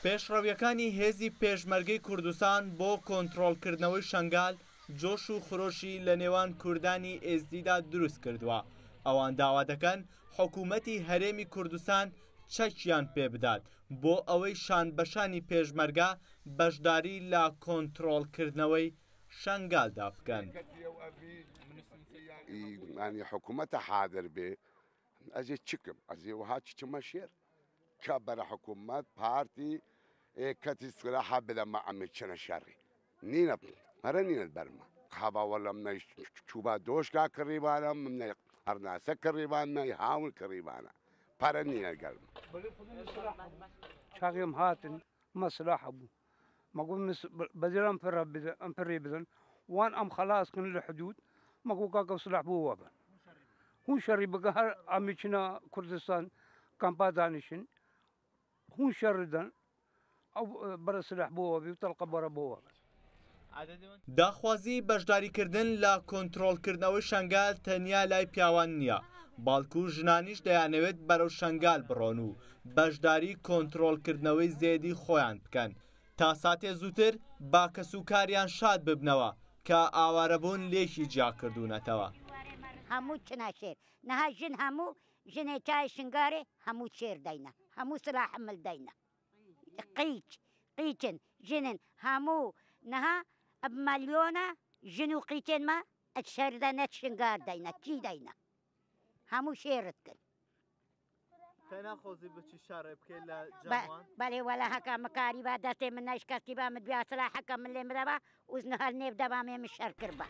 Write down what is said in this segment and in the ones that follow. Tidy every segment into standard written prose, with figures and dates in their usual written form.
پێشڕەویەکانی هێزی پێشمەرگەی کوردستان بۆ کۆنتڕۆڵکردنەوەی شنگال جۆش و خرۆشی لە نێوان کوردانی ئێزدیدا دروست کردووە. ئەوان داوا دەکەن حکوومەتی هەرێمی کوردستان چەکیان پێ بدات بۆ ئەوەی شانبەشانی پێشمەرگە بەشداری لە کۆنتڕۆڵکردنەوەی شنگالدا بکەن. يعني حكومتها حاضر به أجي تشكم أجي وهاتش تمشير كبر حكومات بارتي كتي صراحة بلا ما عمل شنا شري نينا مرنين البرما خابا ولا من شوبا دوش كا قريبانا من أرناسة قريبانا يحاول قريبانا برنين القلب شاقيم هاتن مصلحة أبو ما قول بدل أمبري بدن وان أم خلاص كن الحدود ما قول كاكو صلاح بو وابا هون شري بقى عميشنا كردستان كان بادانشين هون شردن أو برا صلاح بو وابي وطلق برا بو وابا داخوازی بەشداریکردن لە کۆنتڕۆڵکردنەوەی شنگال تەنیا لای پیاوان نییە، باڵکو ژنانیش دەیانەوێت بەرەو شنگال بڕۆن و بەشداری کۆنتڕۆڵکردنەوەی زێدی خۆیان بکەن تا ساتێ زووتر با کەسوکاریان شاد ببنەوە کە ئاوارەبوون لێکی جیاکردوونەتەوە. هەموو چناشێر نەها ژن هەموو ژنێکای شنگارێ هەموو شێر دەینە هەموو سلاح حمل دەینە قیچن ژنن هەموو نەها ئەب مەلیۆنە ژن و قیچێن مە ئەشەردە شنگار دەینە چی دەینە هەموو شێرت کرد. بەڵێ وەلا هەکە مکاری با دەستێ من نەشکەستی با مدویا سلاحەکە من لێ بدەبا وزنە هەر نێب دەبا مێ من شەر کرد بە.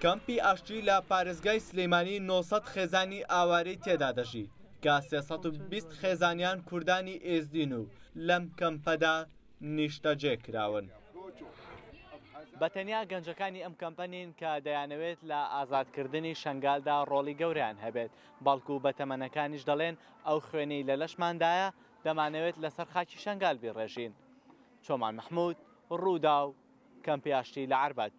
کەمپی ئاشتی لە پارێزگای سلەیمانی 900 خێزانی ئاوارەی تێدا دەژی کە 320 خێزانیان کوردانی ئێزدین و لەم کەمپەدا نیشتەجێ کراون. بەتەنیا گەنجەکانی ئەم کەمپەنین کە دەیانەوێت لە ئازادکردنی شنگالدا ڕۆڵی گەوریان هەبێت، بەڵکو بەتەمەنەکانیش دەڵێن ئەو خوێنەی لە لەشماندایە دەمانەوێت لەسەر خاکی شنگال بیڕێژین. چۆمان محموود، ڕوودا و کەمپی ئاشتی لە عەربەد.